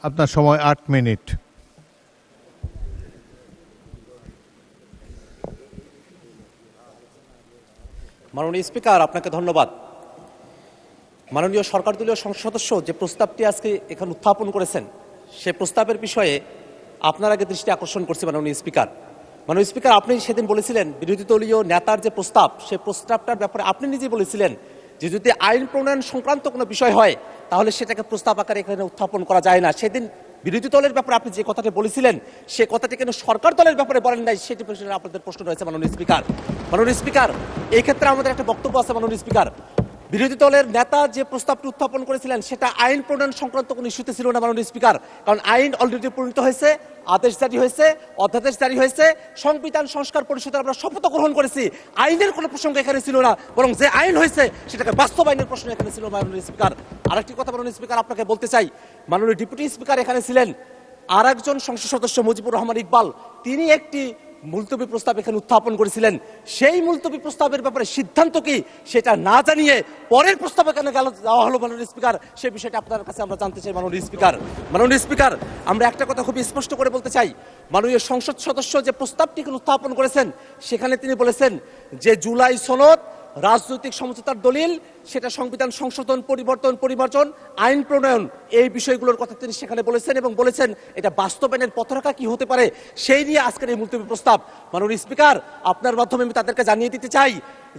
আপনার সময় 8 মিনিট। মাননীয় স্পিকার, আপনাকে ধন্যবাদ। মাননীয় সরকার দলীয় সংসদ সদস্য যে প্রস্তাবটি আজকে এখানে উত্থাপন করেছেন, সে প্রস্তাবের বিষয়ে আপনার আগে দৃষ্টি আকর্ষণ করছি। মাননীয় স্পিকার, আপনি সেদিন বলেছিলেন বিরোধী দলীয় নেতার যে প্রস্তাব, সেই প্রস্তাবটার ব্যাপারে আপনি নিজেই বলেছিলেন যে যদি আইন প্রণয়ন সংক্রান্ত কোনো বিষয় হয় তাহলে সেটাকে প্রস্তাব আকারে এখানে উত্থাপন করা যায় না। সেদিন বিরোধী দলের ব্যাপারে আপনি যে কথাটি বলেছিলেন, সে কথাটি কেন সরকার দলের ব্যাপারে বলেন নাই, সেটি প্রশ্নে আপনাদের প্রশ্ন রয়েছে। মাননীয় স্পিকার, এই ক্ষেত্রে আমাদের একটা বক্তব্য আছে। মাননীয় স্পিকার, বিরোধী দলের নেতা যে প্রস্তাবটি উত্থাপন করেছিলেন সেটা আইন প্রণয়ন সংক্রান্ত কোনো ইস্যুতে ছিল না। মাননীয় স্পিকার, কারণ আইন অলরেডি প্রণীত হয়েছে, আদেশ জারি হয়েছে, অধ্যাদেশ জারি হয়েছে, সংবিধান সংস্কার পরিষদের আমরা শপথ গ্রহণ করেছি। আইনের কোনো প্রসঙ্গ এখানে ছিল না, বরং যে আইন হয়েছে সেটাকে বাস্তবায়নের প্রশ্ন এখানে ছিল। মাননীয় স্পিকার, আরেকটি কথা মাননীয় স্পিকার আপনাকে বলতে চাই, মাননীয় ডেপুটি স্পিকার এখানে ছিলেন, আর একজন সংসদ সদস্য মুজিবুর রহমান ইকবাল, তিনি একটি মুলতবি প্রস্তাব এখানে উত্থাপন করেছিলেন। সেই মুলতবি প্রস্তাবের ব্যাপারে সিদ্ধান্ত কি সেটা না জানিয়ে পরের প্রস্তাব এখানে দেওয়া হলো। মাননীয় স্পিকার, সেই বিষয়টা আপনার কাছে আমরা জানতে চাই। মাননীয় স্পিকার, আমরা একটা কথা খুবই স্পষ্ট করে বলতে চাই, মাননীয় সংসদ সদস্য যে প্রস্তাবটি উত্থাপন করেছেন সেখানে তিনি বলেছেন যে জুলাই সনদ রাজনৈতিক সমঝোতার দলিল, সেটা সংবিধান সংশোধন, পরিবর্তন, আইন প্রণয়ন, এই বিষয়গুলোর কথা তিনি সেখানে বলেছেন এবং বলেছেন এটা বাস্তবায়নের পথরেখা কি হতে পারে সেই নিয়ে আজকের এই মুলতবি প্রস্তাব। মাননীয় স্পিকার, আপনার মাধ্যমে আমি তাদেরকে জানিয়ে দিতে চাই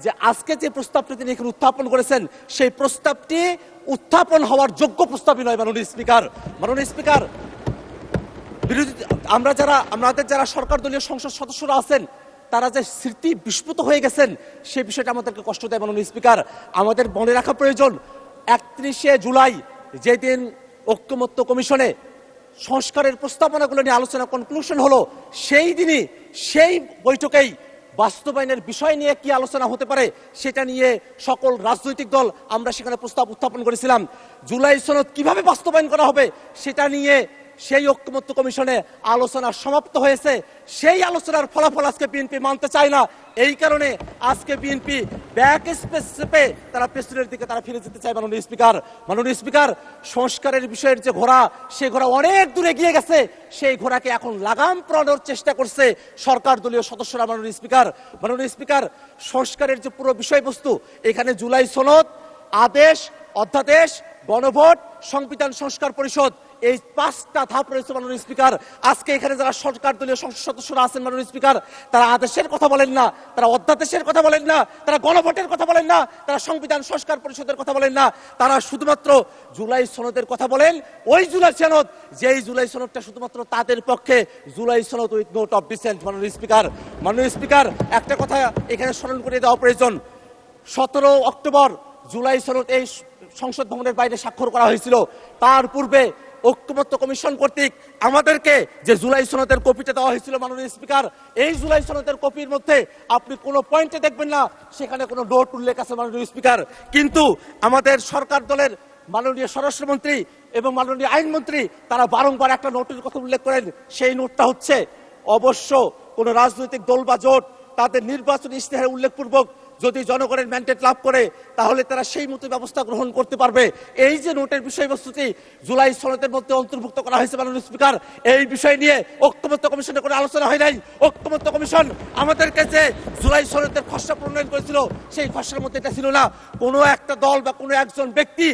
যে আজকে যে প্রস্তাবটি তিনি এখানে উত্থাপন করেছেন সেই প্রস্তাবটি উত্থাপন হওয়ার যোগ্য প্রস্তাবই নয়। মাননীয় স্পিকার, আমাদের যারা সরকার দলীয় সংসদ সদস্যরা আছেন তারা যে স্মৃতি বিস্মৃত হয়ে গেছেন সেই বিষয়টা আমাদেরকে কষ্ট দেয়। মাননীয় স্পিকার, আমাদের মনে রাখা প্রয়োজন 31শে জুলাই যেদিন ঐকমত্য কমিশনে সংস্কারের প্রস্তাবনাগুলো নিয়ে আলোচনা কনক্লুশন হলো, সেই দিনই সেই বৈঠকেই বাস্তবায়নের বিষয় নিয়ে কি আলোচনা হতে পারে সেটা নিয়ে সকল রাজনৈতিক দল আমরা সেখানে প্রস্তাব উত্থাপন করেছিলাম। জুলাই সনদ কিভাবে বাস্তবায়ন করা হবে সেটা নিয়ে সেই ঐকমত্য কমিশনে আলোচনা সমাপ্ত হয়েছে। সেই আলোচনার ফলাফল আজকে বিএনপি মানতে চায় না। এই কারণে আজকে বিএনপি ব্যাক স্পেস চেপে তারা পেছনের দিকে তারা ফিরে যেতে চায়। মাননীয় স্পিকার, সংস্কারের বিষয়ের যে ঘোড়া, সেই ঘোড়া অনেক দূরে গিয়ে গেছে। সেই ঘোড়াকে এখন লাগাম পরানোর চেষ্টা করছে সরকার দলীয় সদস্যরা। মাননীয় স্পিকার, সংস্কারের যে পুরো বিষয়বস্তু, এখানে জুলাই সনদ, আদেশ, অধ্যাদেশ, গণভোট, সংবিধান সংস্কার পরিষদ, এই 5টা ধাপ রয়েছে। মাননীয় স্পিকার, আজকে এখানে যারা সরকার দলীয় সংসদ সদস্যরা আছেন মাননীয় স্পিকার, তারা আদেশের কথা বলেন না, তারা অধ্যাদেশের কথা বলেন না, তারা গণভোটের কথা বলেন না, তারা সংবিধান সংস্কার পরিষদের কথা বলেন না, তারা শুধুমাত্র জুলাই সনদের কথা বলেন। ওই জুলাই সনদ, যেই জুলাই সনদটা শুধুমাত্র তাদের পক্ষে জুলাই সনদ উইথ নোট অফ ডিসেন্ট। মাননীয় স্পিকার, একটা কথা এখানে স্মরণ করে দেওয়া প্রয়োজন, 17 অক্টোবর জুলাই সনদ এই সংসদ ভবনের বাইরে স্বাক্ষর করা হয়েছিল। তার পূর্বে ঐকমত্য কমিশন কর্তৃক আমাদেরকে যে জুলাই সনদের কপিটা দেওয়া হয়েছিল, মাননীয় স্পিকার, এই জুলাই সনদের কপির মধ্যে আপনি কোনো পয়েন্টে দেখবেন না সেখানে কোনো নোট উল্লেখ আছে। মাননীয় স্পিকার, কিন্তু আমাদের সরকার দলের মাননীয় স্বরাষ্ট্রমন্ত্রী এবং মাননীয় আইনমন্ত্রী তারা বারংবার একটা নোটের কথা উল্লেখ করেন। সেই নোটটা হচ্ছে অবশ্য কোন রাজনৈতিক দল বা জোট তাদের নির্বাচনী ইশতেহারে উল্লেখপূর্বক যদি জনগণের ম্যান্ডেট লাভ করে তাহলে তারা সেই মতো ব্যবস্থা গ্রহণ করতে পারবে। এই যে নোটের বিষয়বস্তুটি জুলাই সনদের মধ্যে অন্তর্ভুক্ত করা হয়েছে মাননীয় স্পিকার, এই বিষয় নিয়ে ঐকমত্য কমিশনে কোনো আলোচনা হয় নাই। ঐকমত্য কমিশন আমাদেরকে যে জুলাই সনদের খসড়া প্রণয়ন করেছিল সেই খসড়ার মধ্যে এটা ছিল না। কোনো একটা দল বা কোনো একজন ব্যক্তি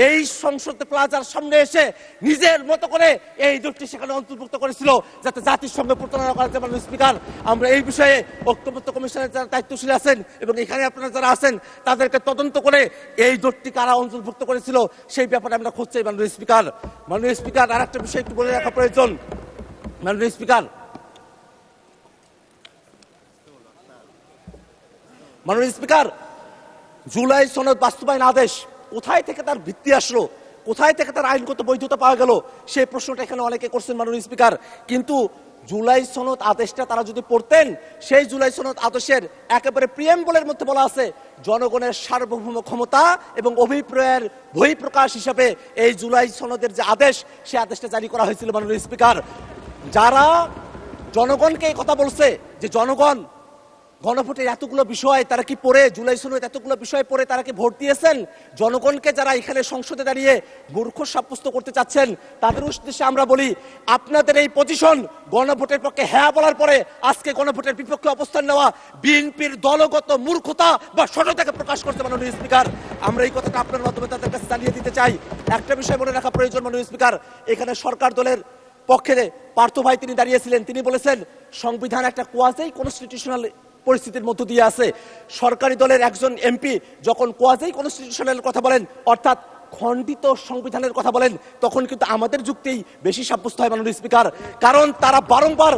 এই সংসদ প্লাজার সামনে এসে নিজের মতো করে এই নোটটি সেখানে অন্তর্ভুক্ত করেছিল যাতে জাতির সঙ্গে প্রতারণা করা যায়। মাননীয় স্পিকার, আমরা এই বিষয়ে ঐকমত্য কমিশনের যারা দায়িত্বশীল আছেন এবং এখানে আপনারা যারা আছেন তাদেরকে তদন্ত করে এই নোটটি কারা অন্তর্ভুক্ত করেছিল সেই ব্যাপারে আমরা খুঁজছি। মাননীয় স্পিকার, আর একটা বিষয় একটু বলে রাখা প্রয়োজন। মাননীয় স্পিকার, জুলাই সনদ বাস্তবায়ন আদেশ কোথায় থেকে তার ভিত্তি আসলো, কোথায় থেকে তার আইনগত বৈধতা পাওয়া গেল, সেই প্রশ্নটা এখানে অনেকে করছেন মাননীয় স্পিকার। কিন্তু জুলাই সনদ আদেশটা তারা যদি পড়তেন, সেই জুলাই সনদ আদেশের একেবারে প্রিয়াম্বলের মধ্যে বলা আছে জনগণের সার্বভৌম ক্ষমতা এবং অভিপ্রায়ের বহিঃপ্রকাশ হিসাবে এই জুলাই সনদের যে আদেশ, সেই আদেশটা জারি করা হয়েছিল। মাননীয় স্পিকার, যারা জনগণকে এই কথা বলছে যে জনগণ গণভোটের এতগুলো বিষয় তারা কি পড়ে, জুলাই সনদ এতগুলো বিষয় পড়ে তারা কি ভোট দিয়েছেন? জনগণকে যারা এখানে সংসদে দাঁড়িয়ে মূর্খ সাব্যস্ত করতে চাচ্ছেন তাদের উদ্দেশ্যে আমরা বলি, আপনাদের এই পজিশন গণভোটের পক্ষে হ্যাঁ বলার পরে আজকে গণভোটের বিপক্ষে অবস্থান নেওয়া বিএনপির দলগত মূর্খতা বা সততাকে প্রকাশ করতে মাননীয় স্পিকার, আমরা এই কথাটা আপনার মাধ্যমে তাদের কাছে জানিয়ে দিতে চাই। একটা বিষয় মনে রাখা প্রয়োজন মাননীয় স্পিকার, এখানে সরকার দলের পক্ষে পার্থ ভাই তিনি দাঁড়িয়েছিলেন, তিনি বলেছেন সংবিধান একটা কোয়াজি কনস্টিটিউশনাল পরিস্থিতির মধ্য দিয়ে আছে। সরকারি দলের একজন এমপি যখন কোয়াজি কনস্টিটিউশনাল কথা বলেন, অর্থাৎ খণ্ডিত সংবিধানের কথা বলেন, তখন কিন্তু আমাদের যুক্তিই বেশি সাব্যস্ত হয় মাননীয় স্পিকার, কারণ তারা বারংবার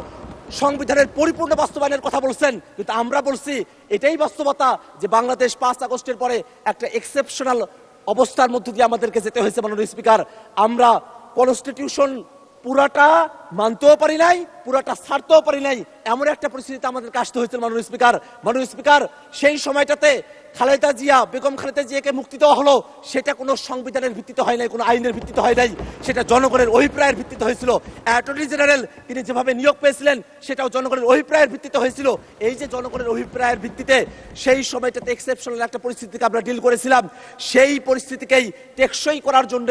সংবিধানের পরিপূর্ণ বাস্তবায়নের কথা বলছেন, কিন্তু আমরা বলছি এটাই বাস্তবতা যে বাংলাদেশ 5 আগস্টের পরে একটা এক্সেপশনাল অবস্থার মধ্য দিয়ে আমাদেরকে যেতে হয়েছে মাননীয় স্পিকার। আমরা কনস্টিটিউশন পুরাটা মানতেও পারি নাই, পুরাটা ছাড়তেও পারি নাই, এমন একটা পরিস্থিতিতে আমাদেরকে আসতে হয়েছিল মাননীয় স্পিকার। মাননীয় স্পিকার, সেই সময়টাতে খালেদা জিয়া, বেগম খালেদা জিয়াকে মুক্তি দেওয়া হলো, সেটা কোনো সংবিধানের ভিত্তিতে হয় নাই, কোনো আইনের ভিত্তিতে হয় নাই, সেটা জনগণের অভিপ্রায়ের ভিত্তিতে হয়েছিল। অ্যাটর্নি জেনারেল তিনি যেভাবে নিয়োগ পেয়েছিলেন সেটাও জনগণের অভিপ্রায়ের ভিত্তিতে হয়েছিল। এই যে জনগণের অভিপ্রায়ের ভিত্তিতে সেই সময়টাতে এক্সেপশনাল একটা পরিস্থিতিকে আমরা ডিল করেছিলাম, সেই পরিস্থিতিকেই টেকসই করার জন্য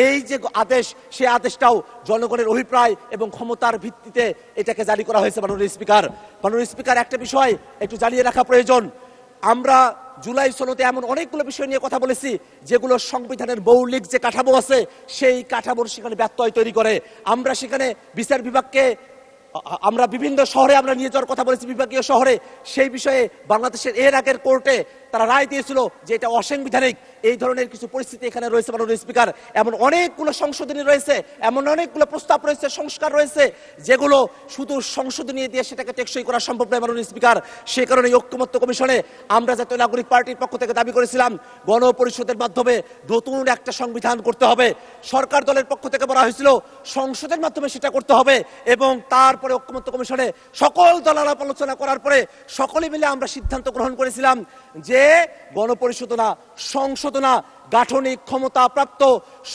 এই যে আদেশ, সেই আদেশটাও জনগণের অভিপ্রায় এবং ক্ষমতার ভিত্তিতে এটাকে জারি করা হয়েছে মাননীয় স্পিকার। মাননীয় স্পিকার, একটা বিষয় একটু জানিয়ে রাখা প্রয়োজন, আমরা জুলাই সনদে এমন অনেকগুলো বিষয় নিয়ে কথা বলেছি যেগুলো সংবিধানের মৌলিক যে কাঠামো আছে সেই কাঠামোর সেখানে ব্যত্যয় তৈরি করে। আমরা সেখানে বিচার বিভাগকে আমরা বিভিন্ন শহরে আমরা নিয়ে যাওয়ার কথা বলেছি, বিভাগীয় শহরে, সেই বিষয়ে বাংলাদেশের এর আগের কোর্টে তারা রায় দিয়েছিল যে এটা অসাংবিধানিক। এই ধরনের কিছু পরিস্থিতি এখানে রয়েছে মাননীয় স্পিকার। এমন অনেকগুলো সংশোধনী রয়েছে, এমন অনেকগুলো প্রস্তাব রয়েছে, সংস্কার রয়েছে, যেগুলো শুধু সংশোধনী দিয়ে সেটাকে টেকসই করা সম্ভব নয় মাননীয় স্পিকার। সে কারণে ঐক্যমত্য কমিশনে আমরা জাতীয় নাগরিক পার্টির পক্ষ থেকে দাবি করেছিলাম গণপরিষদের মাধ্যমে নতুন একটা সংবিধান করতে হবে। সরকার দলের পক্ষ থেকে বলা হয়েছিল সংসদের মাধ্যমে সেটা করতে হবে, এবং তারপরে ঐক্যমত্য কমিশনে সকল দল আলাপ আলোচনা করার পরে সকলে মিলে আমরা সিদ্ধান্ত গ্রহণ করেছিলাম যে গণপরিষদ না, সংসদ না, গাঠনিক ক্ষমতা প্রাপ্ত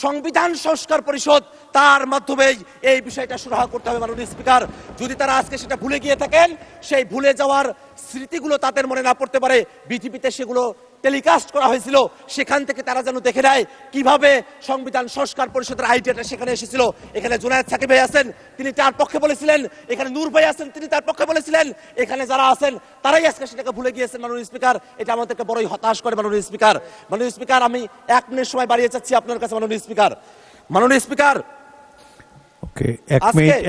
সংবিধান সংস্কার পরিষদ, তার মাধ্যমেই এই বিষয়টা সুরাহা করতে হবে মাননীয় স্পিকার। যদি তারা আজকে সেটা ভুলে গিয়ে থাকেন, সেই ভুলে যাওয়ার স্মৃতিগুলো তাদের মনে না পড়তে পারে, বিটিভিতে সেগুলো টেলিকাস্ট করা হয়েছিল, সেখান থেকে তারা যেন দেখে নেয় কিভাবে সংবিধান সংস্কার পরিষদের আইডিয়াটা সেখানে এসেছিল। এখানে জুনায়েদ সাকিব ভাই আছেন, তিনি তার পক্ষে বলেছিলেন, এখানে নূর ভাই আছেন, তিনি তার পক্ষে বলেছিলেন, এখানে যারা আছেন তারাই আজকে সেটাকে ভুলে গিয়েছেন মাননীয় স্পিকার। এটা আমাদেরকে বড়ই হতাশ করে মাননীয় স্পিকার। মাননীয় স্পিকার, আমি 1 মিনিট সময় বাড়িয়ে চাচ্ছি আপনার কাছে মাননীয় স্পিকার। মাননীয় স্পিকার, ওকে,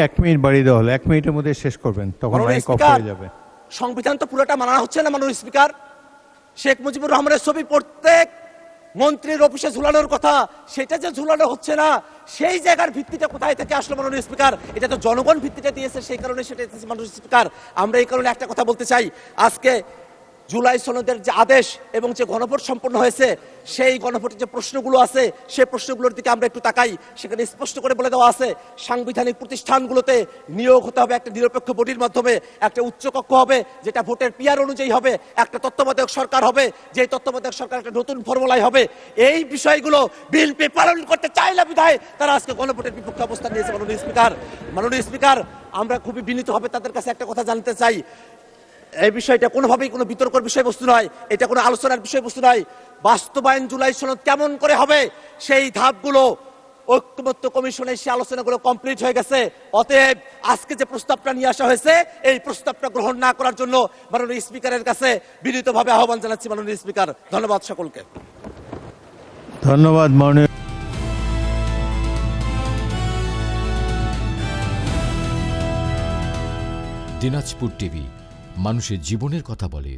1 মিনিট বাড়িয়ে দেওয়া হলো, 1 মিনিটের মধ্যে শেষ করবেন, তখন মাইক অফ হয়ে যাবে। সংবিধান তো পুরোটা মানা হচ্ছে না মাননীয় স্পিকার। শেখ মুজিবুর রহমানের ছবি প্রত্যেক মন্ত্রীর অফিসে ঝুলানোর কথা, সেটা যে ঝুলানো হচ্ছে না, সেই জায়গার ভিত্তিটা কোথায় থেকে আসলো মাননীয় স্পিকার? এটা তো জনগণ ভিত্তিটা দিয়েছে, সেই কারণে সেটা মাননীয় স্পিকার। আমরা এই কারণে একটা কথা বলতে চাই, আজকে জুলাই সনদের যে আদেশ এবং যে গণভোট সম্পন্ন হয়েছে, সেই গণভোটের যে প্রশ্নগুলো আছে সেই প্রশ্নগুলোর দিকে আমরা একটু তাকাই। সেখানে স্পষ্ট করে বলে দেওয়া আছে সাংবিধানিক প্রতিষ্ঠানগুলোতে নিয়োগ হতে হবে একটা নিরপেক্ষ বডির মাধ্যমে, একটা উচ্চকক্ষ হবে যেটা ভোটের পিয়ার অনুযায়ী হবে, একটা তত্ত্বাবধায়ক সরকার হবে, যে তত্ত্বাবধায়ক সরকার একটা নতুন ফর্মুলায় হবে। এই বিষয়গুলো বিএনপি পালন করতে চায় না বিধায় তারা আজকে গণভোটের বিপক্ষে অবস্থান নিয়েছে মাননীয় স্পিকার। মাননীয় স্পিকার, আমরা খুবই বিনীতভাবে তাদের কাছে একটা কথা জানতে চাই, এই বিষয়টা কোনোভাবেই কোনো বিতর্কের বিষয়বস্তু নয়, এটা কোনো আলোচনার বিষয়বস্তু নয়। বাস্তবায়ন জুলাই সনদ কেমন করে হবে সেই ধাপগুলো ঐক্যমত্য কমিশনে সেই আলোচনাগুলো কমপ্লিট হয়ে গেছে। অতএব আজকে যে প্রস্তাবটা নিয়ে আসা হয়েছে, এই প্রস্তাবটা গ্রহণ না করার জন্য মাননীয় স্পিকারের কাছে বিনীতভাবে আহ্বান জানাচ্ছি মাননীয় স্পিকার। ধন্যবাদ সকলকে। ধন্যবাদ মাননীয়। দিনাজপুর টিভি, মানুষের জীবনের কথা বলে।